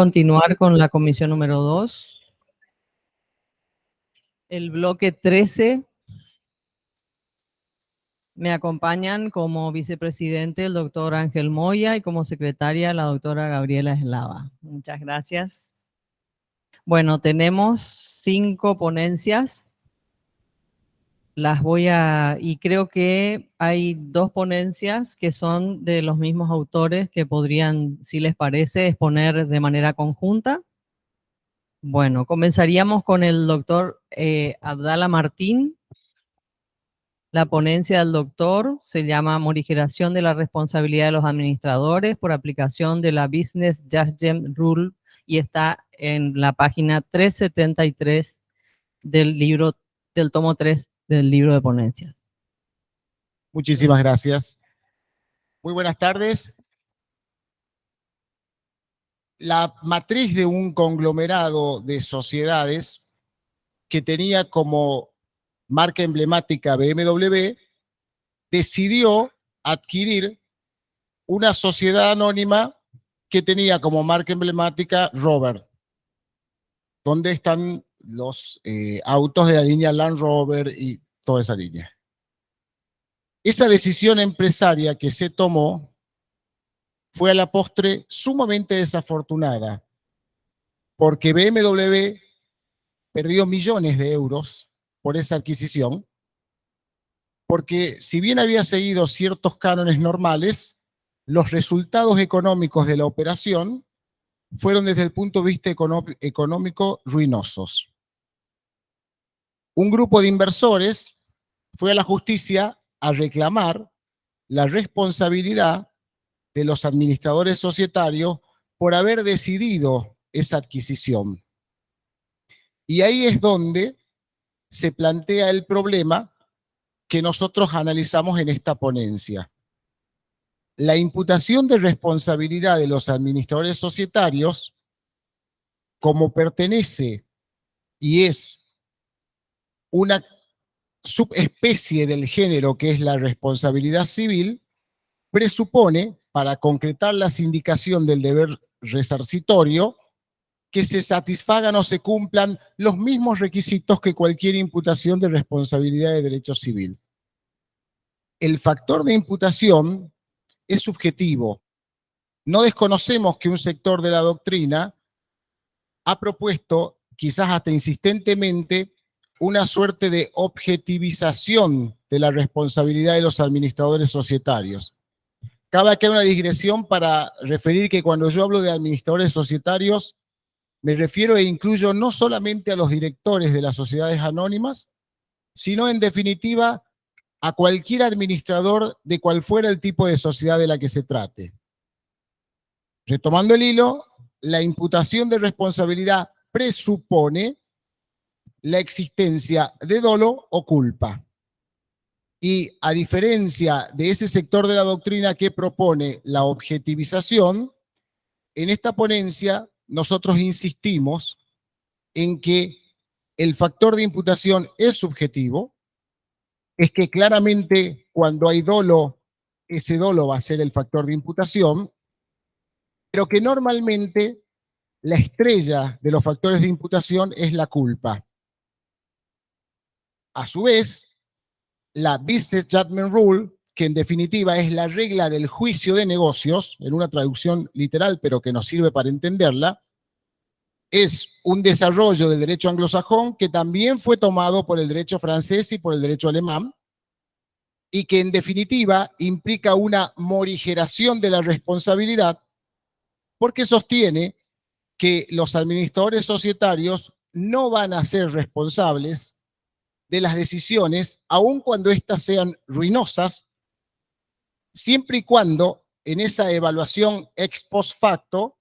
Continuar con la comisión número 2. El bloque 13. Me acompañan como vicepresidente el doctor Ángel Moya y como secretaria la doctora Gabriela Eslava. Muchas gracias. Bueno, tenemos 5 ponencias. Y creo que hay 2 ponencias que son de los mismos autores que podrían, si les parece, exponer de manera conjunta. Bueno, comenzaríamos con el doctor Abdala Martín. La ponencia del doctor se llama Morigeración de la responsabilidad de los administradores por aplicación de la Business Judgment Rule y está en la página 373 del libro, del tomo 3 del libro de ponencias. Muchísimas gracias. Muy buenas tardes. La matriz de un conglomerado de sociedades que tenía como marca emblemática BMW decidió adquirir una sociedad anónima que tenía como marca emblemática Rover, donde están los autos de la línea Land Rover y toda esa línea. Esa decisión empresaria que se tomó fue a la postre sumamente desafortunada, porque BMW perdió millones de euros por esa adquisición, porque si bien había seguido ciertos cánones normales, los resultados económicos de la operación fueron desde el punto de vista económico ruinosos. Un grupo de inversores fue a la justicia a reclamar la responsabilidad de los administradores societarios por haber decidido esa adquisición. Y ahí es donde se plantea el problema que nosotros analizamos en esta ponencia. La imputación de responsabilidad de los administradores societarios, como pertenece y es una subespecie del género que es la responsabilidad civil, presupone, para concretar la sindicación del deber resarcitorio, que se satisfagan o se cumplan los mismos requisitos que cualquier imputación de responsabilidad de derecho civil. El factor de imputación es subjetivo. No desconocemos que un sector de la doctrina ha propuesto, quizás hasta insistentemente, una suerte de objetivización de la responsabilidad de los administradores societarios. Cabe aquí una digresión para referir que cuando yo hablo de administradores societarios, me refiero e incluyo no solamente a los directores de las sociedades anónimas, sino en definitiva a cualquier administrador de cual fuera el tipo de sociedad de la que se trate. Retomando el hilo, la imputación de responsabilidad presupone la existencia de dolo o culpa. Y a diferencia de ese sector de la doctrina que propone la objetivización, en esta ponencia nosotros insistimos en que el factor de imputación es subjetivo, es que claramente cuando hay dolo, ese dolo va a ser el factor de imputación, pero que normalmente la estrella de los factores de imputación es la culpa. A su vez, la Business Judgment Rule, que en definitiva es la regla del juicio de negocios, en una traducción literal, pero que nos sirve para entenderla, es un desarrollo del derecho anglosajón que también fue tomado por el derecho francés y por el derecho alemán, y que en definitiva implica una morigeración de la responsabilidad, porque sostiene que los administradores societarios no van a ser responsables de las decisiones, aun cuando éstas sean ruinosas, siempre y cuando en esa evaluación ex post facto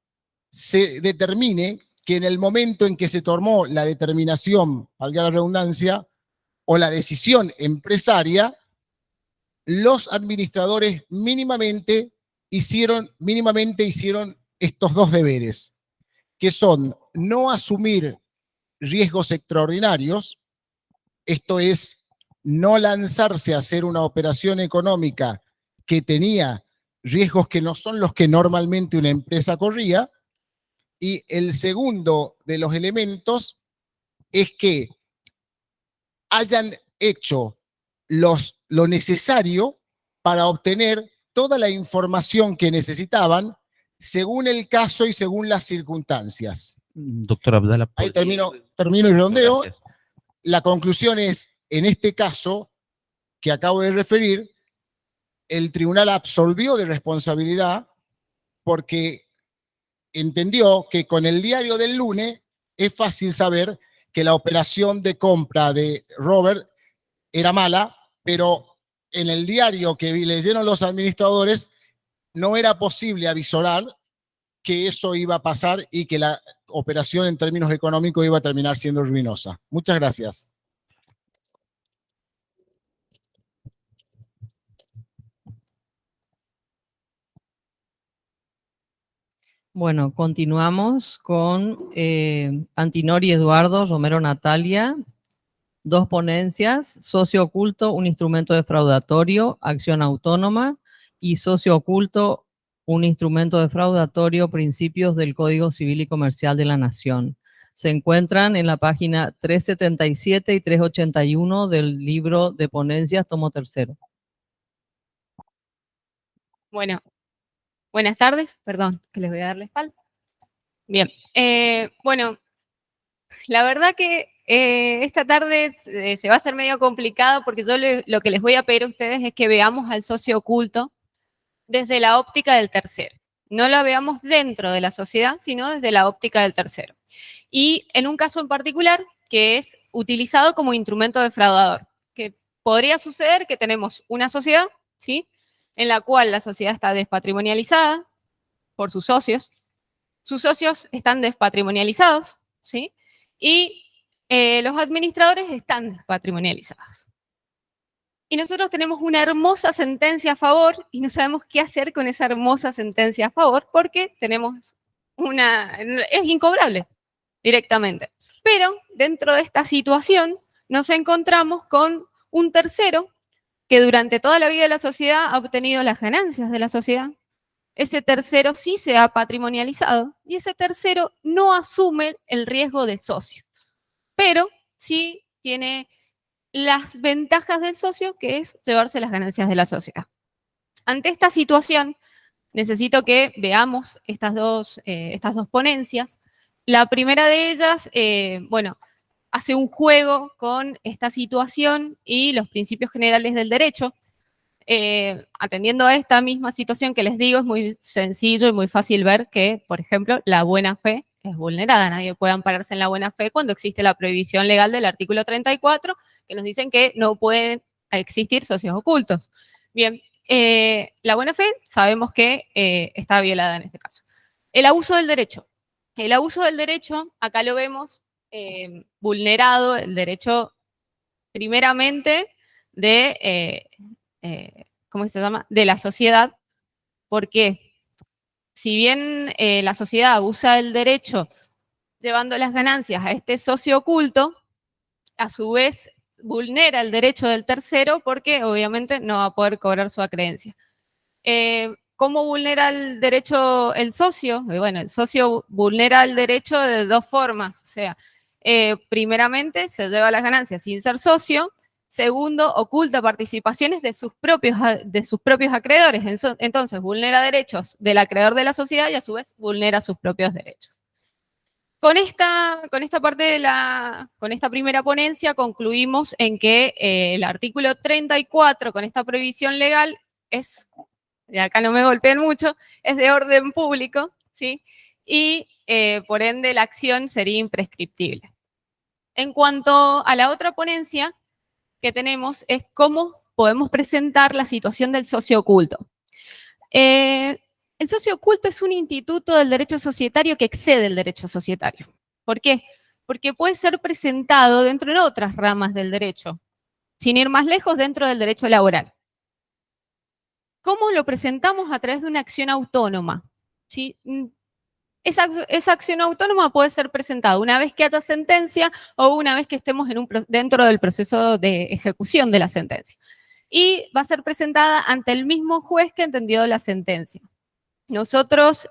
se determine que en el momento en que se tomó la determinación, valga la redundancia, o la decisión empresaria, los administradores mínimamente hicieron estos 2 deberes, que son no asumir riesgos extraordinarios, esto es, no lanzarse a hacer una operación económica que tenía riesgos que no son los que normalmente una empresa corría, Y el segundo de los elementos es que hayan hecho lo necesario para obtener toda la información que necesitaban según el caso y según las circunstancias. Doctor Abdala. Ahí termino y redondeo. Gracias. La conclusión es, en este caso que acabo de referir, el tribunal absolvió de responsabilidad porque entendió que con el diario del lunes es fácil saber que la operación de compra de Robert era mala, pero en el diario que leyeron los administradores no era posible avisorar que eso iba a pasar y que la operación en términos económicos iba a terminar siendo ruinosa. Muchas gracias. Bueno, continuamos con Antinori Eduardo, Romero Natalia, dos ponencias, socio oculto, un instrumento defraudatorio, acción autónoma, y socio oculto, un instrumento defraudatorio, principios del Código Civil y Comercial de la Nación. Se encuentran en la página 377 y 381 del libro de ponencias, tomo tercero. Bueno, buenas tardes, perdón, que les voy a dar la espalda. Bien, bueno, la verdad que esta tarde se va a hacer medio complicado porque yo lo que les voy a pedir a ustedes es que veamos al socio oculto desde la óptica del tercero. No lo veamos dentro de la sociedad, sino desde la óptica del tercero. Y en un caso en particular, que es utilizado como instrumento defraudador, que podría suceder que tenemos una sociedad, ¿sí?, en la cual la sociedad está despatrimonializada por sus socios están despatrimonializados, ¿sí?, y los administradores están despatrimonializados. Y nosotros tenemos una hermosa sentencia a favor y no sabemos qué hacer con esa hermosa sentencia a favor porque es incobrable directamente. Pero dentro de esta situación nos encontramos con un tercero que durante toda la vida de la sociedad ha obtenido las ganancias de la sociedad. Ese tercero sí se ha patrimonializado y ese tercero no asume el riesgo del socio, pero sí tiene las ventajas del socio, que es llevarse las ganancias de la sociedad. Ante esta situación, necesito que veamos estas dos ponencias. La primera de ellas, hace un juego con esta situación y los principios generales del derecho. Atendiendo a esta misma situación que les digo, es muy sencillo y muy fácil ver que, por ejemplo, la buena fe es vulnerada. Nadie puede ampararse en la buena fe cuando existe la prohibición legal del artículo 34, que nos dicen que no pueden existir socios ocultos. Bien, la buena fe sabemos que está violada en este caso. El abuso del derecho. El abuso del derecho, acá lo vemos vulnerado, el derecho primeramente de... ¿cómo se llama?, de la sociedad, porque si bien la sociedad abusa del derecho llevando las ganancias a este socio oculto, a su vez vulnera el derecho del tercero porque obviamente no va a poder cobrar su acreencia. ¿Cómo vulnera el derecho el socio? Bueno, el socio vulnera el derecho de dos formas, o sea, primeramente se lleva las ganancias sin ser socio. Segundo, oculta participaciones de sus propios acreedores. Entonces, vulnera derechos del acreedor de la sociedad y a su vez vulnera sus propios derechos. Con esta primera ponencia concluimos en que el artículo 34, con esta prohibición legal, y acá no me golpeen mucho, es de orden público, ¿sí? Y por ende la acción sería imprescriptible. En cuanto a la otra ponencia que tenemos es cómo podemos presentar la situación del socio oculto. El socio oculto es un instituto del derecho societario que excede el derecho societario. ¿Por qué? Porque puede ser presentado dentro de otras ramas del derecho, sin ir más lejos, dentro del derecho laboral. ¿Cómo lo presentamos? A través de una acción autónoma, ¿sí? Esa acción autónoma puede ser presentada una vez que haya sentencia o una vez que estemos dentro del proceso de ejecución de la sentencia. Y va a ser presentada ante el mismo juez que entendió la sentencia. Nosotros,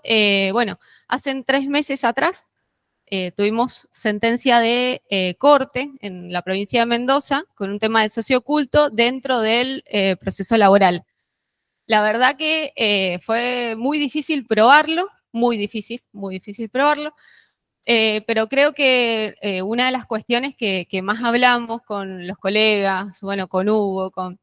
bueno, hace 3 meses atrás tuvimos sentencia de corte en la provincia de Mendoza con un tema de socio oculto dentro del proceso laboral. La verdad que fue muy difícil probarlo, muy difícil probarlo, pero creo que una de las cuestiones que más hablamos con los colegas, bueno, con Hugo, con,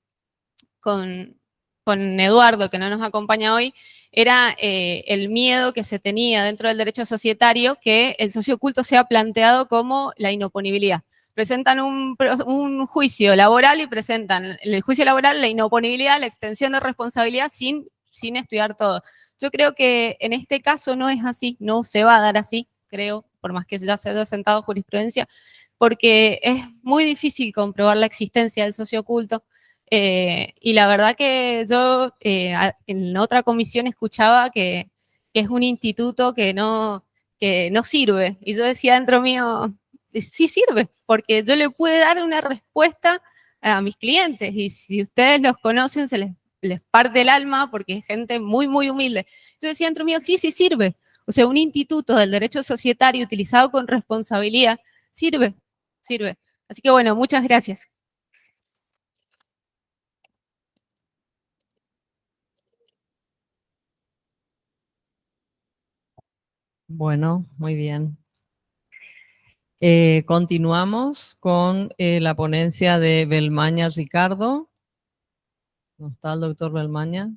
con Eduardo, que no nos acompaña hoy, era el miedo que se tenía dentro del derecho societario que el socio oculto sea planteado como la inoponibilidad. Presentan un juicio laboral y presentan en el juicio laboral la inoponibilidad, la extensión de responsabilidad sin estudiar todo. Yo creo que en este caso no es así, no se va a dar así, creo, por más que ya se haya sentado jurisprudencia, porque es muy difícil comprobar la existencia del socio oculto. Y la verdad que yo en otra comisión escuchaba que es un instituto que no sirve. Y yo decía dentro mío, sí sirve, porque yo le puedo dar una respuesta a mis clientes. Y si ustedes los conocen, les parte el alma porque es gente muy, muy humilde. Yo decía dentro mío, sí sirve. O sea, un instituto del derecho societario utilizado con responsabilidad sirve. Así que bueno, muchas gracias. Bueno, muy bien. Continuamos con la ponencia de Belmaña Ricardo. ¿No está el doctor Belmaña?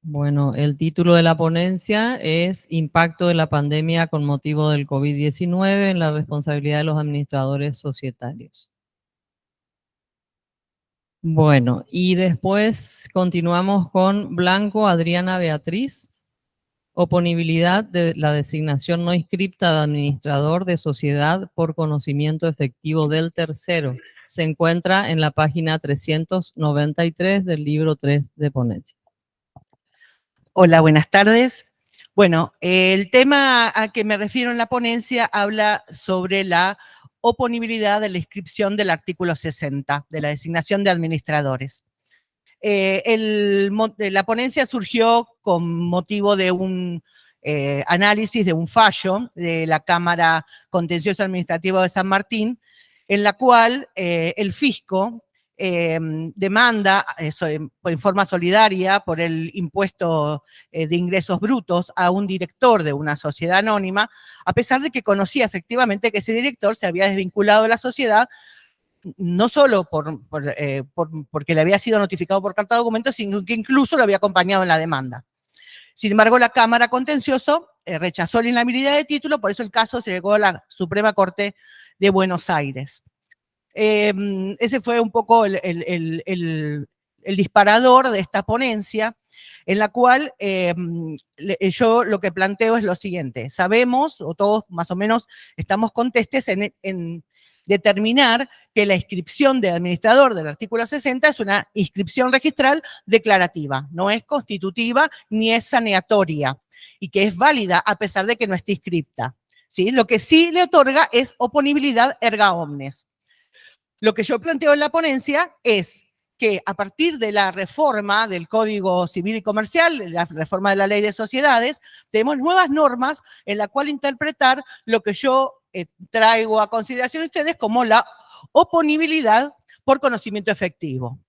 Bueno, el título de la ponencia es Impacto de la pandemia con motivo del COVID-19 en la responsabilidad de los administradores societarios. Bueno, y después continuamos con Blanco Adriana Beatriz. Oponibilidad de la designación no inscripta de administrador de sociedad por conocimiento efectivo del tercero. Se encuentra en la página 393 del libro 3 de ponencias. Hola, buenas tardes. Bueno, el tema a que me refiero en la ponencia habla sobre la oponibilidad de la inscripción del artículo 60 de la designación de administradores. La ponencia surgió con motivo de un análisis de un fallo de la Cámara Contencioso Administrativo de San Martín, en la cual el fisco demanda en forma solidaria por el impuesto de ingresos brutos a un director de una sociedad anónima, a pesar de que conocía efectivamente que ese director se había desvinculado de la sociedad, no solo porque le había sido notificado por carta de documento, sino que incluso lo había acompañado en la demanda. Sin embargo, la Cámara Contencioso rechazó la inhabilidad de título, por eso el caso se llegó a la Suprema Corte de Buenos Aires. Ese fue un poco el disparador de esta ponencia, en la cual yo lo que planteo es lo siguiente. Sabemos, o todos más o menos estamos contestes en determinar que la inscripción de administrador del artículo 60 es una inscripción registral declarativa, no es constitutiva ni es saneatoria, y que es válida a pesar de que no esté inscripta, ¿sí? Lo que sí le otorga es oponibilidad erga omnes. Lo que yo planteo en la ponencia es que a partir de la reforma del Código Civil y Comercial, la reforma de la Ley de Sociedades, tenemos nuevas normas en la cual interpretar lo que yo traigo a consideración de ustedes como la oponibilidad por conocimiento efectivo.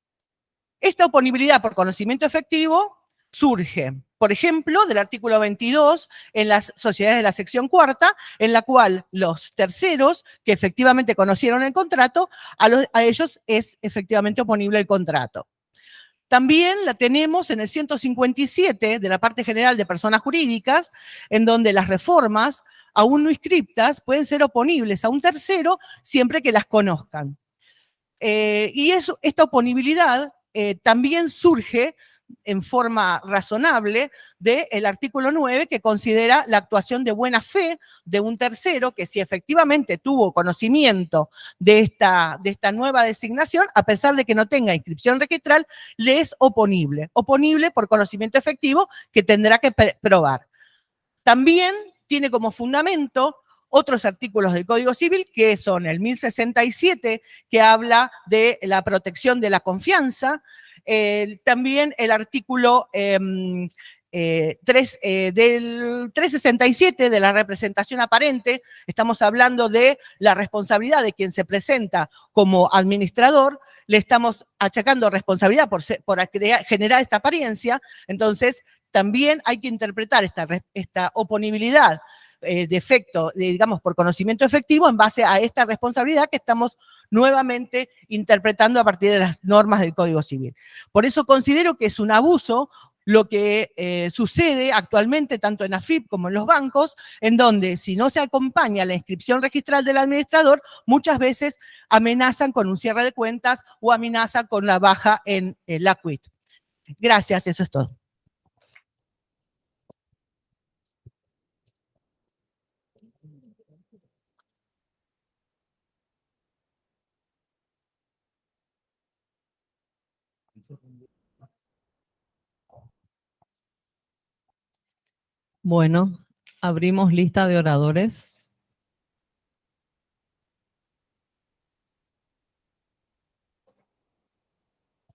Esta oponibilidad por conocimiento efectivo surge, por ejemplo, del artículo 22 en las sociedades de la sección cuarta, en la cual los terceros que efectivamente conocieron el contrato, a ellos es efectivamente oponible el contrato. También la tenemos en el 157 de la parte general de personas jurídicas, en donde las reformas aún no inscriptas pueden ser oponibles a un tercero siempre que las conozcan. Y esta oponibilidad también surge en forma razonable del artículo 9, que considera la actuación de buena fe de un tercero que si efectivamente tuvo conocimiento de esta nueva designación, a pesar de que no tenga inscripción registral, le es oponible por conocimiento efectivo que tendrá que probar. También tiene como fundamento otros artículos del Código Civil, que son el 1067, que habla de la protección de la confianza, también el artículo del 367 de la representación aparente, estamos hablando de la responsabilidad de quien se presenta como administrador, le estamos achacando responsabilidad por generar esta apariencia. Entonces también hay que interpretar esta oponibilidad de efecto, digamos, por conocimiento efectivo en base a esta responsabilidad que estamos nuevamente interpretando a partir de las normas del Código Civil. Por eso considero que es un abuso lo que sucede actualmente tanto en AFIP como en los bancos, en donde si no se acompaña la inscripción registral del administrador, muchas veces amenazan con un cierre de cuentas o amenazan con la baja en la quit. Gracias, eso es todo. Bueno, abrimos lista de oradores.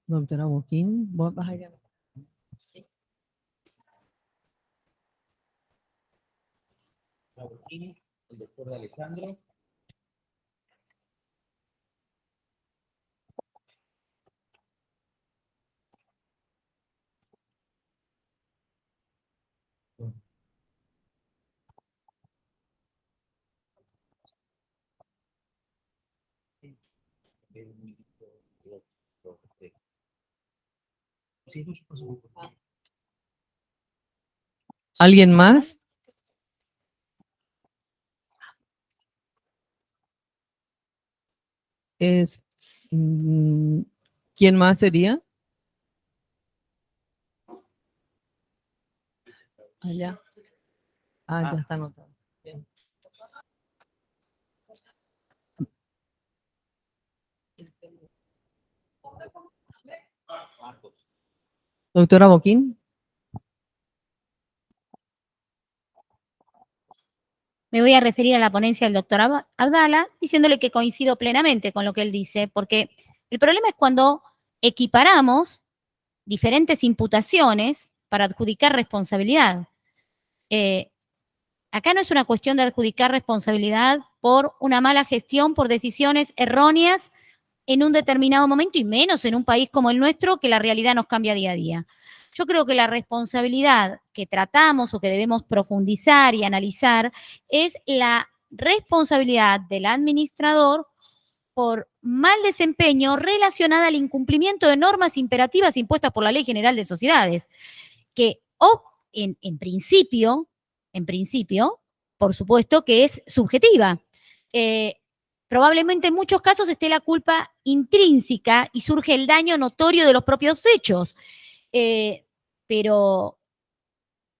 Doctora Boquín, ¿vos vas a ir a... Sí. Boquín, el doctor Alessandro. ¿Alguien más? ¿Quién más sería? Allá. Ya está anotado. Bien. Doctora Boquín. Me voy a referir a la ponencia del doctor Abdala, diciéndole que coincido plenamente con lo que él dice, porque el problema es cuando equiparamos diferentes imputaciones para adjudicar responsabilidad. Acá no es una cuestión de adjudicar responsabilidad por una mala gestión, por decisiones erróneas en un determinado momento, y menos en un país como el nuestro, que la realidad nos cambia día a día. Yo creo que la responsabilidad que tratamos o que debemos profundizar y analizar es la responsabilidad del administrador por mal desempeño relacionada al incumplimiento de normas imperativas impuestas por la Ley General de Sociedades, que en principio, por supuesto que es subjetiva. Probablemente en muchos casos esté la culpa intrínseca y surge el daño notorio de los propios hechos. Pero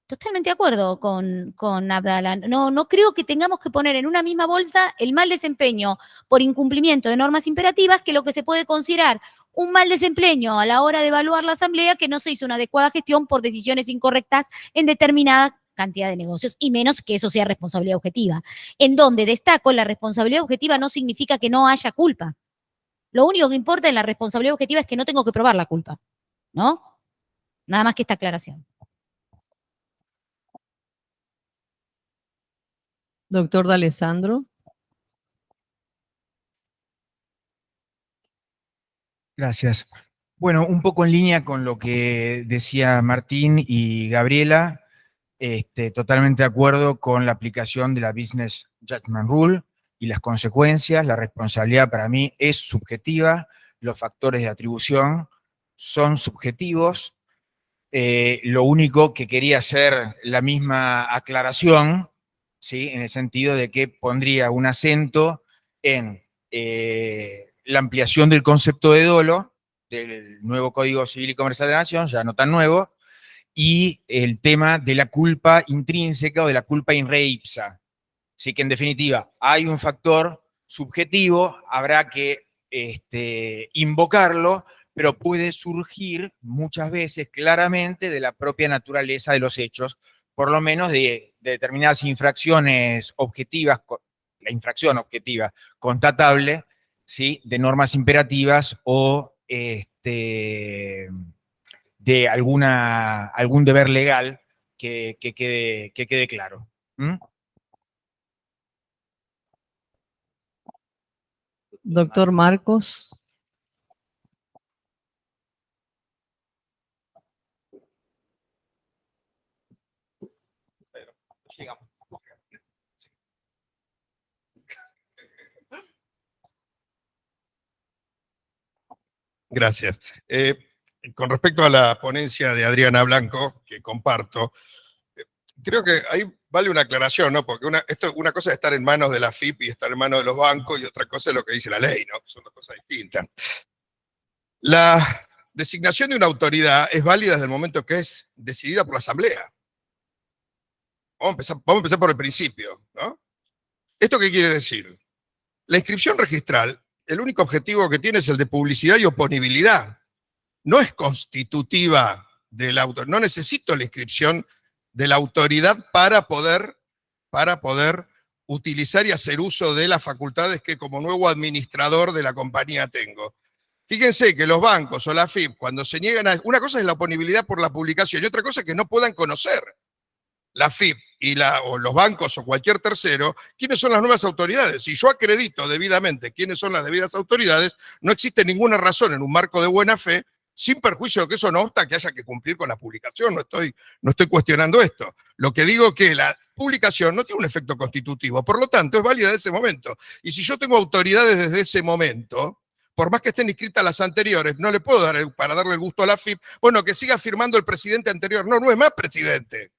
totalmente de acuerdo con Abdala. No creo que tengamos que poner en una misma bolsa el mal desempeño por incumplimiento de normas imperativas que lo que se puede considerar un mal desempeño a la hora de evaluar la asamblea, que no se hizo una adecuada gestión por decisiones incorrectas en determinada cantidad de negocios, y menos que eso sea responsabilidad objetiva. En donde destaco, la responsabilidad objetiva no significa que no haya culpa. Lo único que importa en la responsabilidad objetiva es que no tengo que probar la culpa, ¿no? Nada más que esta aclaración. Doctor D'Alessandro. Gracias. Bueno, un poco en línea con lo que decía Martín y Gabriela, totalmente de acuerdo con la aplicación de la Business Judgment Rule y las consecuencias. La responsabilidad para mí es subjetiva, los factores de atribución son subjetivos. Lo único que quería hacer la misma aclaración, ¿sí? En el sentido de que pondría un acento en la ampliación del concepto de dolo del nuevo Código Civil y Comercial de la Nación, ya no tan nuevo, y el tema de la culpa intrínseca o de la culpa in re ipsa. Así que, en definitiva, hay un factor subjetivo, habrá que invocarlo, pero puede surgir muchas veces claramente de la propia naturaleza de los hechos, por lo menos de determinadas infracciones objetivas, la infracción objetiva constatable, ¿sí? De normas imperativas o de algún deber legal que quede claro. ¿Mm? Doctor Marcos. Gracias. Con respecto a la ponencia de Adriana Blanco, que comparto, creo que ahí vale una aclaración, ¿no? Porque una cosa es estar en manos de la FIP y estar en manos de los bancos, y otra cosa es lo que dice la ley, ¿no? Son dos cosas distintas. La designación de una autoridad es válida desde el momento que es decidida por la Asamblea. Vamos a empezar por el principio, ¿no? ¿Esto qué quiere decir? La inscripción registral, el único objetivo que tiene es el de publicidad y oponibilidad. No es constitutiva del autor. No necesito la inscripción de la autoridad para poder utilizar y hacer uso de las facultades que como nuevo administrador de la compañía tengo. Fíjense que los bancos o la FIP, cuando se niegan a... Una cosa es la oponibilidad por la publicación y otra cosa es que no puedan conocer la FIP o los bancos o cualquier tercero quiénes son las nuevas autoridades. Si yo acredito debidamente quiénes son las debidas autoridades, no existe ninguna razón en un marco de buena fe, sin perjuicio de que eso no obsta que haya que cumplir con la publicación. No estoy cuestionando esto. Lo que digo es que la publicación no tiene un efecto constitutivo, por lo tanto es válida desde ese momento. Y si yo tengo autoridades desde ese momento, por más que estén inscritas las anteriores, no le puedo dar para darle el gusto a la FIP, bueno, que siga firmando el presidente anterior. No es más presidente,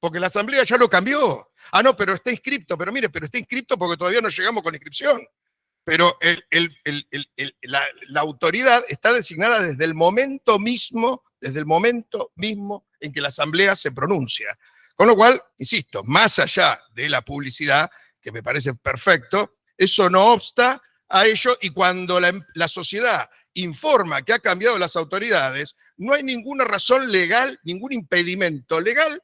porque la Asamblea ya lo cambió. Ah, no, pero está inscripto. Pero mire, pero está inscripto porque todavía no llegamos con inscripción. Pero la autoridad está designada desde el momento mismo en que la Asamblea se pronuncia. Con lo cual, insisto, más allá de la publicidad, que me parece perfecto, eso no obsta a ello, y cuando la sociedad informa que ha cambiado las autoridades, no hay ninguna razón legal, ningún impedimento legal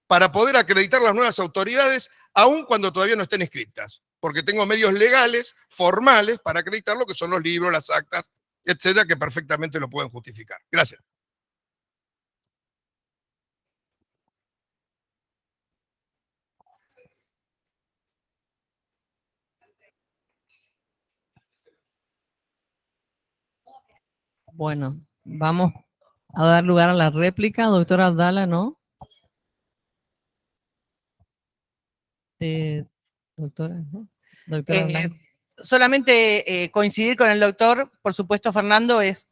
para poder acreditar las nuevas autoridades, aun cuando todavía no estén inscritas, porque tengo medios legales, formales, para acreditar lo que son los libros, las actas, etcétera, que perfectamente lo pueden justificar. Gracias. Bueno, vamos a dar lugar a la réplica. Doctora Abdala, ¿no? Doctora, ¿no? Doctora Blanco. Solamente coincidir con el doctor, por supuesto, Fernando, es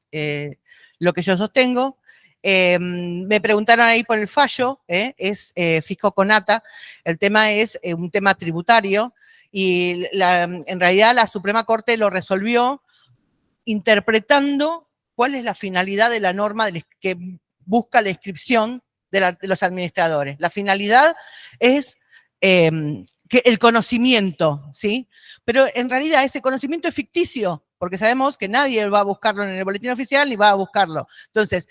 lo que yo sostengo. Me preguntaron ahí por el fallo, es Fisco Conata. El tema es un tema tributario y en realidad la Suprema Corte lo resolvió interpretando cuál es la finalidad de la norma que busca la inscripción de los administradores. La finalidad es que el conocimiento, ¿sí? Pero en realidad ese conocimiento es ficticio, porque sabemos que nadie va a buscarlo en el boletín oficial ni va a buscarlo. Entonces,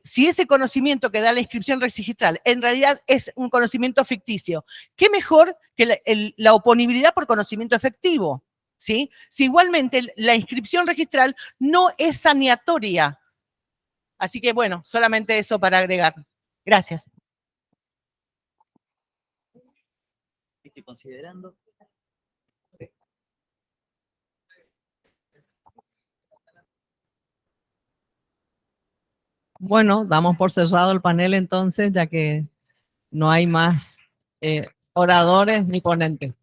si ese conocimiento que da la inscripción registral en realidad es un conocimiento ficticio, ¿qué mejor que la oponibilidad por conocimiento efectivo? ¿Sí? Si igualmente la inscripción registral no es saneatoria. Así que bueno, solamente eso para agregar. Gracias. Estoy considerando. Bueno, damos por cerrado el panel entonces, ya que no hay más oradores ni ponentes.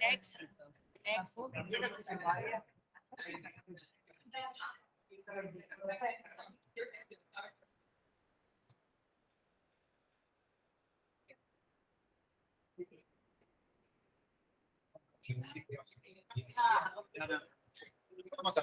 Éxito. Vamos a